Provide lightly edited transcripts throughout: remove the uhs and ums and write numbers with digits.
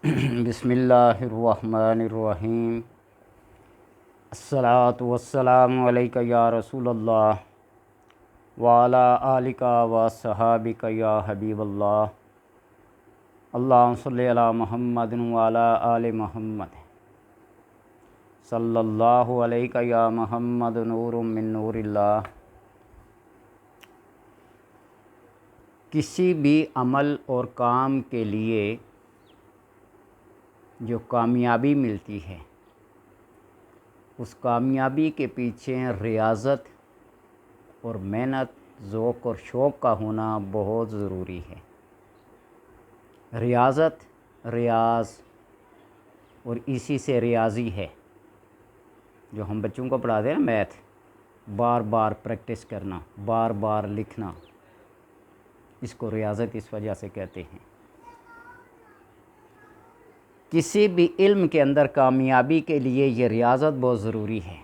بسم اللہ الرحمن الرحیم۔ الصلاۃ والسلام علیک یا رسول اللہ وعلی آلک و صحابک یا حبیب اللہ۔ اللہم صلی علی محمد وعلی آل محمد صلی اللہ علیک یا محمد نور من نور اللہ۔ کسی بھی عمل اور کام کے لیے جو کامیابی ملتی ہے، اس کامیابی کے پیچھے ریاضت اور محنت، ذوق اور شوق کا ہونا بہت ضروری ہے۔ ریاضت، ریاض اور اسی سے ریاضی ہے جو ہم بچوں کو پڑھاتے ہیں نا، میتھ، بار بار پریکٹس کرنا، بار بار لکھنا، اس کو ریاضت اس وجہ سے کہتے ہیں۔ کسی بھی علم کے اندر کامیابی کے لیے یہ ریاضت بہت ضروری ہے۔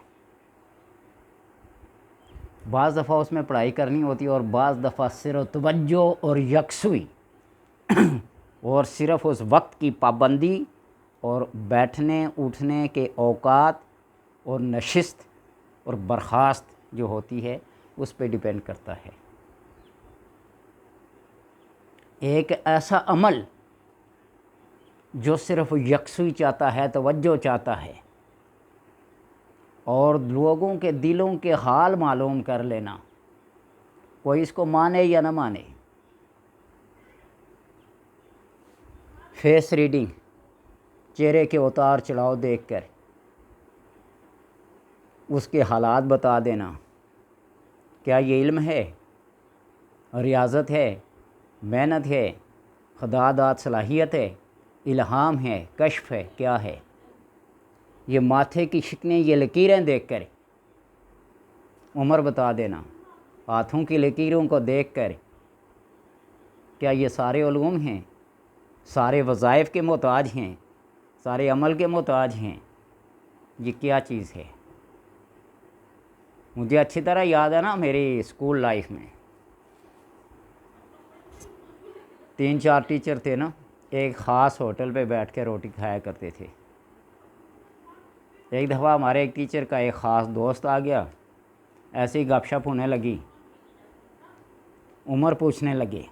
بعض دفعہ اس میں پڑھائی کرنی ہوتی ہے اور بعض دفعہ صرف توجہ اور یکسوئی اور صرف اس وقت کی پابندی اور بیٹھنے اٹھنے کے اوقات اور نشست اور برخاست جو ہوتی ہے اس پہ ڈیپینڈ کرتا ہے۔ ایک ایسا عمل جو صرف یکسوئی چاہتا ہے، توجہ چاہتا ہے اور لوگوں کے دلوں کے حال معلوم کر لینا، کوئی اس کو مانے یا نہ مانے، فیس ریڈنگ، چہرے کے اتار چڑھاؤ دیکھ کر اس کے حالات بتا دینا، کیا یہ علم ہے، ریاضت ہے، محنت ہے، خدا داد صلاحیت ہے، الہام ہے، کشف ہے، کیا ہے؟ یہ ماتھے کی شکنیں، یہ لکیریں دیکھ کر عمر بتا دینا، ہاتھوں کی لکیروں کو دیکھ کر کیا یہ سارے علوم ہیں، سارے وظائف کے محتاج ہیں، سارے عمل کے محتاج ہیں؟ یہ کیا چیز ہے؟ مجھے اچھی طرح یاد ہے نا، میری اسکول لائف میں 3-4 ٹیچر تھے نا، ایک خاص ہوٹل پہ بیٹھ کے روٹی کھایا کرتے تھے۔ ایک دفعہ ہمارے ایک ٹیچر کا ایک خاص دوست آ گیا، ایسے ہی گپ شپ ہونے لگی، عمر پوچھنے لگے۔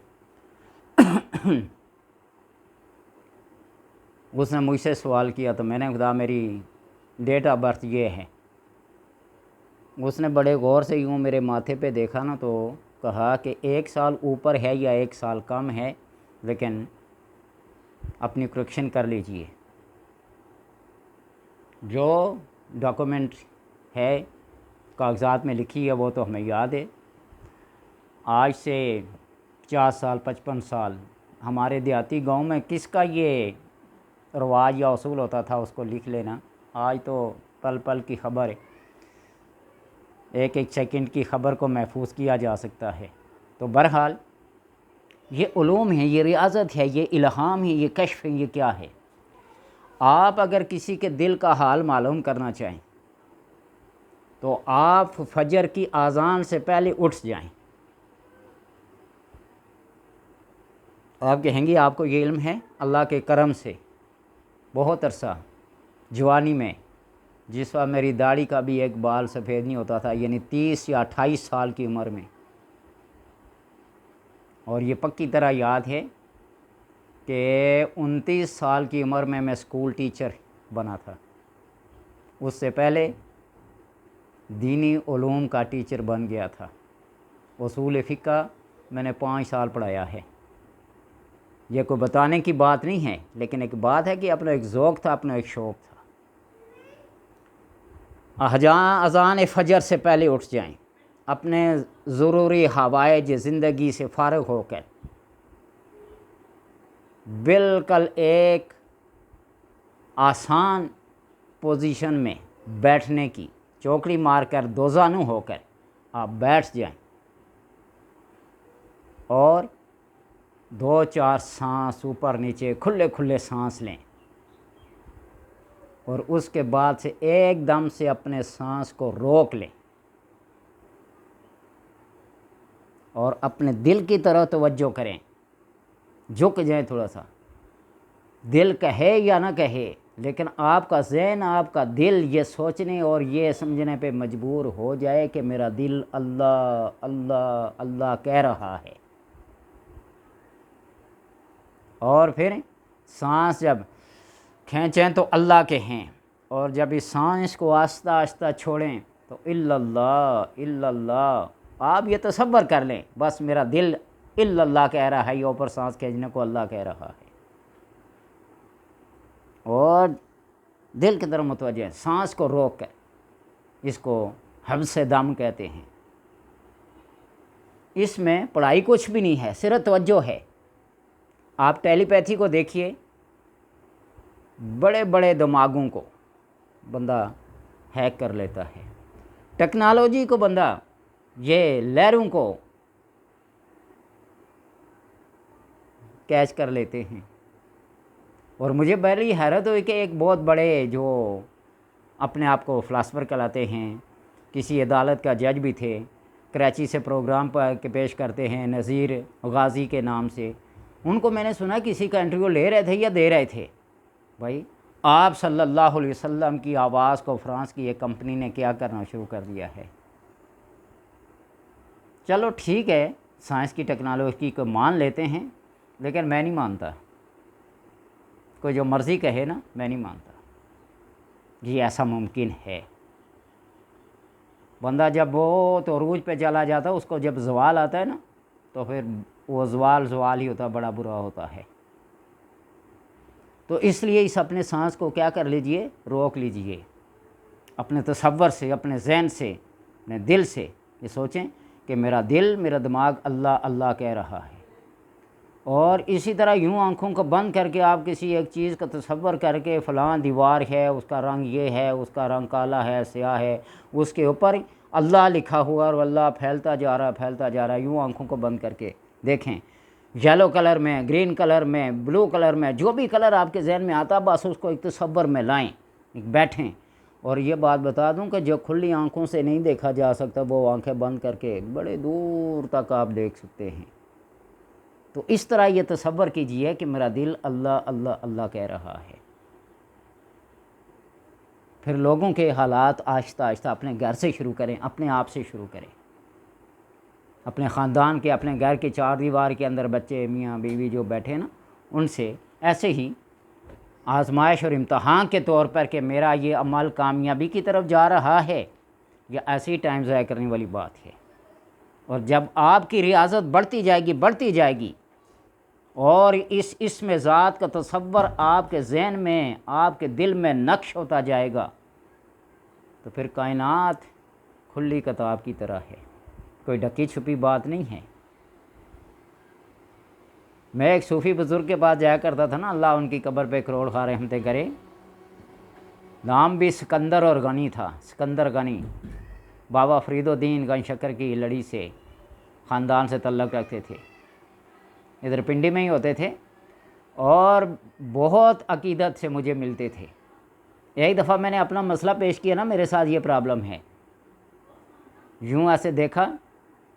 اس نے مجھ سے سوال کیا تو میں نے کہا میری ڈیٹ آف برتھ یہ ہے۔ اس نے بڑے غور سے یوں میرے ماتھے پہ دیکھا نا تو کہا کہ 1 سال اوپر ہے یا 1 سال کم ہے، لیکن اپنی کریکشن کر لیجئے۔ جو ڈاکومنٹ ہے، کاغذات میں لکھی ہے، وہ تو ہمیں یاد ہے۔ آج سے 50 سال 55 سال ہمارے دیہاتی گاؤں میں کس کا یہ رواج یا اصول ہوتا تھا اس کو لکھ لینا؟ آج تو پل پل کی خبر ہے، ایک ایک سیکنڈ کی خبر کو محفوظ کیا جا سکتا ہے۔ تو بہرحال یہ علوم ہیں، یہ ریاضت ہے، یہ الہام ہے، یہ کشف ہے، یہ کیا ہے؟ آپ اگر کسی کے دل کا حال معلوم کرنا چاہیں تو آپ فجر کی اذان سے پہلے اٹھ جائیں۔ آپ کہیں گے آپ کو یہ علم ہے؟ اللہ کے کرم سے بہت عرصہ جوانی میں، جس وقت میری داڑھی کا بھی ایک بال سفید نہیں ہوتا تھا، یعنی 30 یا 28 سال کی عمر میں، اور یہ پکی طرح یاد ہے کہ 29 سال کی عمر میں میں اسکول ٹیچر بنا تھا۔ اس سے پہلے دینی علوم کا ٹیچر بن گیا تھا۔ اصول فقہ میں نے 5 سال پڑھایا ہے۔ یہ کوئی بتانے کی بات نہیں ہے، لیکن ایک بات ہے کہ اپنا ایک ذوق تھا، اپنا ایک شوق تھا۔ جہاں اذان فجر سے پہلے اٹھ جائیں، اپنے ضروری حوائج زندگی سے فارغ ہو کر بالکل ایک آسان پوزیشن میں بیٹھنے کی، چوکڑی مار کر دوزانو ہو کر آپ بیٹھ جائیں اور 2-4 سانس اوپر نیچے کھلے کھلے سانس لیں، اور اس کے بعد سے ایک دم سے اپنے سانس کو روک لیں اور اپنے دل کی طرف توجہ کریں، جھک جائیں تھوڑا سا، دل کہے یا نہ کہے، لیکن آپ کا ذہن، آپ کا دل یہ سوچنے اور یہ سمجھنے پہ مجبور ہو جائے کہ میرا دل اللہ اللہ اللہ کہہ رہا ہے، اور پھر سانس جب کھینچیں تو اللہ کہیں، اور جب اس سانس کو آہستہ آہستہ چھوڑیں تو الا اللہ الا اللہ۔ آپ یہ تصور کر لیں بس میرا دل الا اللہ کہہ رہا ہے، یہ اوپر سانس کھینچنے کو اللہ کہہ رہا ہے، اور دل کی طرف متوجہ ہے، سانس کو روک کر، اس کو حبس دم کہتے ہیں۔ اس میں پڑھائی کچھ بھی نہیں ہے، صرف توجہ ہے۔ آپ ٹیلی پیتھی کو دیکھیے، بڑے بڑے دماغوں کو بندہ ہیک کر لیتا ہے، ٹیکنالوجی کو بندہ یہ لہروں کو کیچ کر لیتے ہیں۔ اور مجھے بڑی حیرت ہوئی کہ ایک بہت بڑے جو اپنے آپ کو فلاسفر کہلاتے ہیں، کسی عدالت کا جج بھی تھے، کراچی سے پروگرام کے پیش کرتے ہیں نذیر غازی کے نام سے، ان کو میں نے سنا کسی کا انٹرویو لے رہے تھے یا دے رہے تھے، بھائی آپ صلی اللہ علیہ وسلم کی آواز کو فرانس کی ایک کمپنی نے کیا کرنا شروع کر دیا ہے۔ چلو ٹھیک ہے، سائنس کی ٹیکنالوجی کو مان لیتے ہیں، لیکن میں نہیں مانتا، کوئی جو مرضی کہے نا، میں نہیں مانتا یہ ایسا ممکن ہے۔ بندہ جب بہت عروج پہ چلا جاتا ہے، اس کو جب زوال آتا ہے نا، تو پھر وہ زوال ہی ہوتا، بڑا برا ہوتا ہے۔ تو اس لیے اس اپنے سانس کو کیا کر لیجئے، روک لیجئے، اپنے تصور سے، اپنے ذہن سے، اپنے دل سے یہ سوچیں کہ میرا دل، میرا دماغ اللہ اللہ کہہ رہا ہے۔ اور اسی طرح یوں آنکھوں کو بند کر کے آپ کسی ایک چیز کا تصور کر کے فلاں دیوار ہے، اس کا رنگ یہ ہے، اس کا رنگ کالا ہے، سیاہ ہے، اس کے اوپر اللہ لکھا ہوا اور اللہ پھیلتا جا رہا پھیلتا جا رہا ہے، یوں آنکھوں کو بند کر کے دیکھیں، یلو کلر میں، گرین کلر میں، بلو کلر میں، جو بھی کلر آپ کے ذہن میں آتا بس اس کو ایک تصور میں لائیں، بیٹھیں۔ اور یہ بات بتا دوں کہ جو کھلی آنکھوں سے نہیں دیکھا جا سکتا، وہ آنکھیں بند کر کے بڑے دور تک آپ دیکھ سکتے ہیں۔ تو اس طرح یہ تصور کیجئے کہ میرا دل اللہ اللہ اللہ کہہ رہا ہے۔ پھر لوگوں کے حالات آہستہ آہستہ اپنے گھر سے شروع کریں، اپنے آپ سے شروع کریں، اپنے خاندان کے، اپنے گھر کے چار دیوار کے اندر بچے، میاں بیوی جو بیٹھے نا، ان سے ایسے ہی آزمائش اور امتحان کے طور پر کہ میرا یہ عمل کامیابی کی طرف جا رہا ہے یا ایسی ٹائم ضائع کرنے والی بات ہے۔ اور جب آپ کی ریاضت بڑھتی جائے گی اور اس اسم ذات کا تصور آپ کے ذہن میں، آپ کے دل میں نقش ہوتا جائے گا، تو پھر کائنات کھلی کتاب کی طرح ہے، کوئی ڈکی چھپی بات نہیں ہے۔ میں ایک صوفی بزرگ کے پاس جایا کرتا تھا نا، اللہ ان کی قبر پہ کروڑ خواہ رحمتیں کرے، نام بھی سکندر اور غنی تھا، سکندر غنی، بابا فرید الدین گن شکر کی لڑی سے خاندان سے تعلق رکھتے تھے، ادھر پنڈی میں ہی ہوتے تھے، اور بہت عقیدت سے مجھے ملتے تھے۔ ایک دفعہ میں نے اپنا مسئلہ پیش کیا نا، میرے ساتھ یہ پرابلم ہے، یوں ایسے دیکھا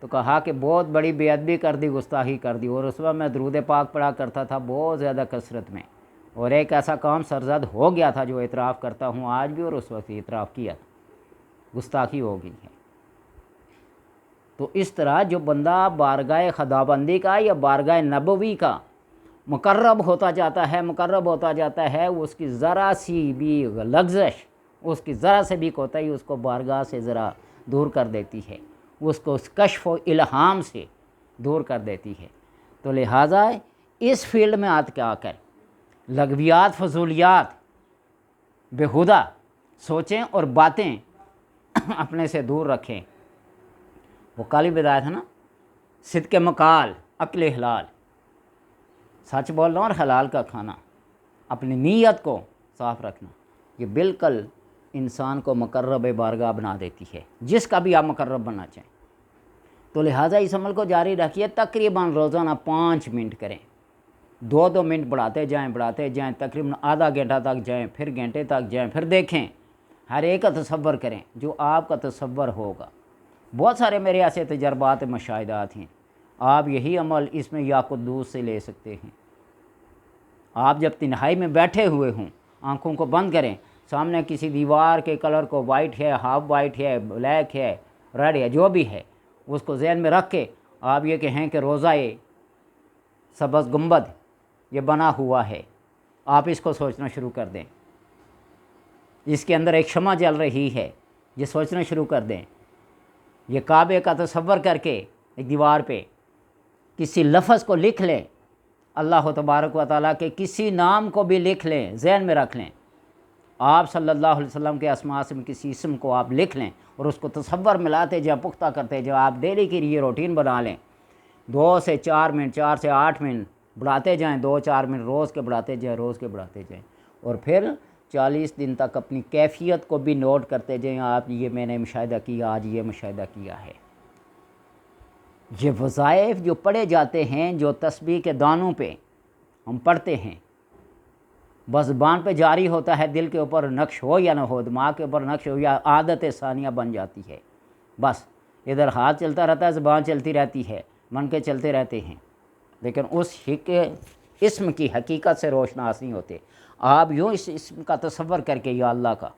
تو کہا کہ بہت بڑی بے ادبی کر دی، گستاخی کر دی، اور اس وقت میں درود پاک پڑھا کرتا تھا بہت زیادہ کثرت میں، اور ایک ایسا کام سرزد ہو گیا تھا جو اعتراف کرتا ہوں آج بھی، اور اس وقت اعتراف کیا تھا، گستاخی ہو گئی ہے۔ تو اس طرح جو بندہ بارگاہ خداوندی کا یا بارگاہ نبوی کا مقرب ہوتا جاتا ہے، اس کی ذرا سی بھی لغزش، اس کی ذرا سے بھی کوتاہی اس کو بارگاہ سے ذرا دور کر دیتی ہے، اس کو اس کشف و الہام سے دور کر دیتی ہے۔ تو لہٰذا اس فیلڈ میں آ کر لغویات، فضولیات، بیہودہ سوچیں اور باتیں اپنے سے دور رکھیں۔ وہ کالی بدایت ہے نا، صدق مقال، عقل حلال، سچ بولنا اور حلال کا کھانا، اپنی نیت کو صاف رکھنا، یہ بالکل انسان کو مقرب بارگاہ بنا دیتی ہے، جس کا بھی آپ مقرب بننا چاہیں۔ تو لہٰذا اس عمل کو جاری رکھیے، تقریباً روزانہ 5 منٹ کریں، 2 منٹ بڑھاتے جائیں، تقریباً آدھا گھنٹہ تک جائیں، پھر گھنٹے تک جائیں، پھر دیکھیں، ہر ایک کا تصور کریں جو آپ کا تصور ہوگا۔ بہت سارے میرے ایسے تجربات، مشاہدات ہیں، آپ یہی عمل اس میں یا قدوس سے لے سکتے ہیں، آپ جب تنہائی میں بیٹھے ہوئے ہوں، آنکھوں کو بند کریں، سامنے کسی دیوار کے کلر کو وائٹ ہے، ہاف وائٹ ہے، بلیک ہے، ریڈ ہے، جو بھی ہے اس کو ذہن میں رکھ کے آپ یہ کہیں کہ روزہ سبز گنبد یہ بنا ہوا ہے، آپ اس کو سوچنا شروع کر دیں، اس کے اندر ایک شمع جل رہی ہے، یہ سوچنا شروع کر دیں، یہ کعبے کا تصور کر کے ایک دیوار پہ کسی لفظ کو لکھ لیں، اللہ تبارک و تعالیٰ کے کسی نام کو بھی لکھ لیں، ذہن میں رکھ لیں، آپ صلی اللہ علیہ وسلم کے اسماء سے کسی اسم کو آپ لکھ لیں اور اس کو تصور ملاتے جائیں، پختہ کرتے جب آپ ڈیلی کے لیے روٹین بنا لیں، 2 سے 4 منٹ، 4 سے 8 منٹ بڑھاتے جائیں، 2-4 منٹ روز کے بڑھاتے جائیں، روز کے بڑھاتے جائیں، اور پھر 40 دن تک اپنی کیفیت کو بھی نوٹ کرتے جائیں، آپ یہ میں نے مشاہدہ کیا، آج یہ مشاہدہ کیا ہے۔ یہ وظائف جو پڑھے جاتے ہیں، جو تسبیح کے دانوں پہ ہم پڑھتے ہیں، بس زبان پہ جاری ہوتا ہے، دل کے اوپر نقش ہو یا نہ ہو، دماغ کے اوپر نقش ہو یا عادت ثانیہ بن جاتی ہے، بس ادھر ہاتھ چلتا رہتا ہے، زبان چلتی رہتی ہے، من کے چلتے رہتے ہیں، لیکن اس اسم کی حقیقت سے روشناس نہیں ہوتے۔ آپ یوں اس اسم کا تصور کر کے یا اللہ کا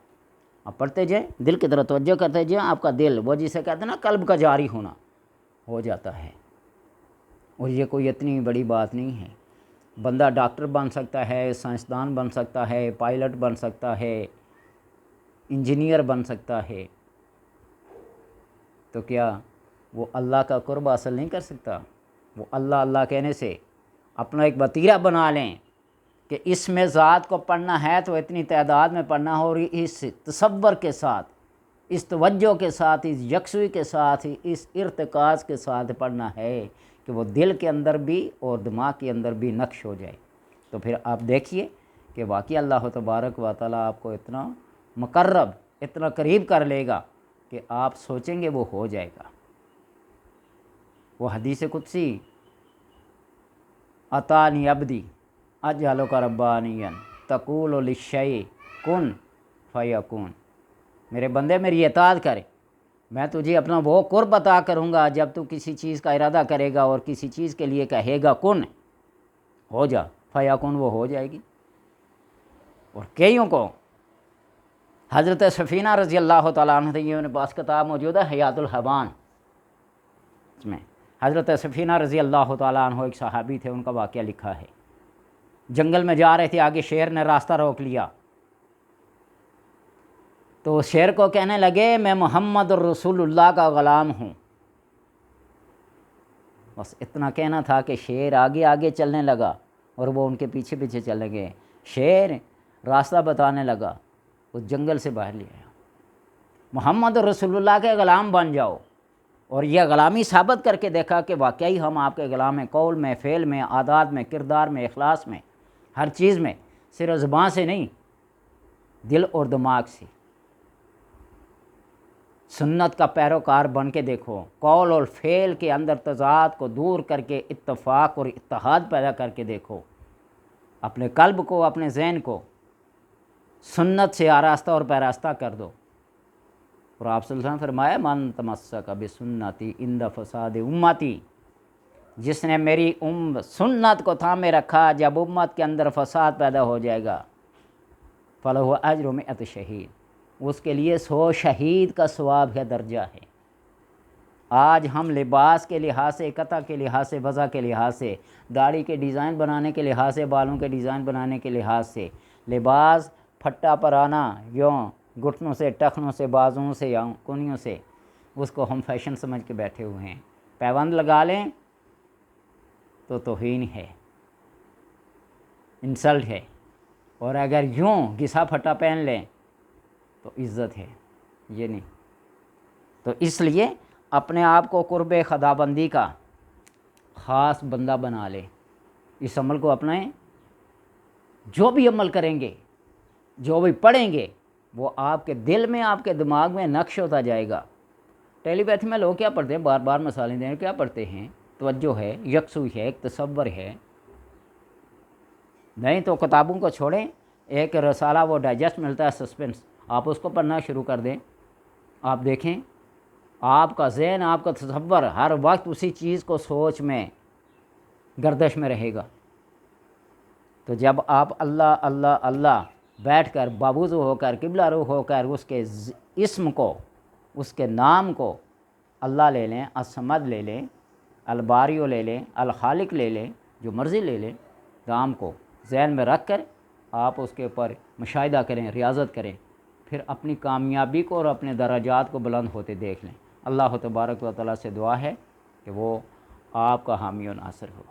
آپ پڑھتے جائیں، دل کی طرف توجہ کرتے جائیں، آپ کا دل وہ جسے کہتے ہیں نا قلب کا جاری ہونا ہو جاتا ہے، اور یہ کوئی اتنی بڑی بات نہیں ہے۔ بندہ ڈاکٹر بن سکتا ہے، سائنسدان بن سکتا ہے، پائلٹ بن سکتا ہے، انجینئر بن سکتا ہے، تو کیا وہ اللہ کا قرب حاصل نہیں کر سکتا؟ وہ اللہ اللہ کہنے سے اپنا ایک وتیرہ بنا لیں کہ اس میں ذات کو پڑھنا ہے تو اتنی تعداد میں پڑھنا ہو، اور اس تصور کے ساتھ، اس توجہ کے ساتھ، اس یکسوئی کے ساتھ، اس ارتکاز کے ساتھ پڑھنا ہے کہ وہ دل کے اندر بھی اور دماغ کے اندر بھی نقش ہو جائے، تو پھر آپ دیکھیے کہ واقعی اللہ تبارک و تعالیٰ آپ کو اتنا مقرب، اتنا قریب کر لے گا کہ آپ سوچیں گے وہ ہو جائے گا۔ وہ حدیث قدسی اتانی عبدی اجعلک ربانیا تقول للشیء کن فیکون، میرے بندے میری اطاعت کرے، میں تجھے اپنا وہ قرب عطا کروں گا جب تو کسی چیز کا ارادہ کرے گا اور کسی چیز کے لیے کہے گا کن ہو جا، فیکون وہ ہو جائے گی۔ اور کئیوں کو حضرت سفینہ رضی اللہ تعالیٰ عنہ، یہ میرے پاس کتاب موجود ہے حیات الحیوان، اس میں حضرت سفینہ رضی اللہ تعالیٰ عنہ ایک صحابی تھے، ان کا واقعہ لکھا ہے۔ جنگل میں جا رہے تھے، آگے شیر نے راستہ روک لیا، تو شیر کو کہنے لگے میں محمد رسول اللہ کا غلام ہوں، بس اتنا کہنا تھا کہ شیر آگے آگے چلنے لگا اور وہ ان کے پیچھے پیچھے چلے گئے۔ شیر راستہ بتانے لگا، اس جنگل سے باہر لے آیا، محمد رسول اللہ کے غلام بن جاؤ، اور یہ غلامی ثابت کر کے دیکھا کہ واقعی ہم آپ کے غلام ہیں، قول میں، فعل میں، عادات میں، کردار میں، اخلاص میں، ہر چیز میں، صرف زبان سے نہیں، دل اور دماغ سے۔ سنت کا پیروکار بن کے دیکھو، قول اور فعل کے اندر تضاد کو دور کر کے اتفاق اور اتحاد پیدا کر کے دیکھو، اپنے قلب کو، اپنے ذہن کو سنت سے آراستہ اور پیراستہ کر دو۔ اور آپ صلی اللہ علیہ وسلم فرمایا من تمسک بسنتی عند فساد امتی، جس نے میری سنت کو تھامے رکھا جب امت کے اندر فساد پیدا ہو جائے گا، فلہ اجر 100 شہید، اس کے لیے 100 شہید کا ثواب ہے، درجہ ہے۔ آج ہم لباس کے لحاظ سے، قطع کے لحاظ سے، وضع کے لحاظ سے، داڑھی کے ڈیزائن بنانے کے لحاظ سے، بالوں کے ڈیزائن بنانے کے لحاظ سے، لباس پھٹا پرانا یوں گھٹنوں سے، ٹخنوں سے، بازوؤں سے یا کونیوں سے، اس کو ہم فیشن سمجھ کے بیٹھے ہوئے ہیں۔ پیبند لگا لیں تو توہین ہے، انسلٹ ہے، اور اگر یوں گھسا پھٹا پہن لیں تو عزت ہے، یہ نہیں۔ تو اس لیے اپنے آپ کو قرب خدابندی کا خاص بندہ بنا لیں، اس عمل کو اپنائیں، جو بھی عمل کریں گے، جو بھی پڑھیں گے، وہ آپ کے دل میں، آپ کے دماغ میں نقش ہوتا جائے گا۔ ٹیلی پیتھ میں لوگ کیا پڑھتے ہیں؟ بار بار مثالیں دیں، کیا پڑھتے ہیں؟ توجہ ہے، یکسوئی ہے، ایک تصور ہے، نہیں تو کتابوں کو چھوڑیں، ایک رسالہ وہ ڈائجسٹ ملتا ہے سسپنس، آپ اس کو پڑھنا شروع کر دیں، آپ دیکھیں آپ کا ذہن، آپ کا تصور ہر وقت اسی چیز کو سوچ میں، گردش میں رہے گا۔ تو جب آپ اللہ اللہ اللہ بیٹھ کر باوضو ہو کر قبلہ رو ہو کر اس کے اسم کو، اس کے نام کو اللہ لے لیں، الصمد لے لیں، الباریو لے لیں، الخالق لے لیں، جو مرضی لے لیں، نام کو ذہن میں رکھ کر آپ اس کے اوپر مشاہدہ کریں، ریاضت کریں، پھر اپنی کامیابی کو اور اپنے درجات کو بلند ہوتے دیکھ لیں۔ اللہ تبارک و تعالیٰ سے دعا ہے کہ وہ آپ کا حامی و ناصر ہو۔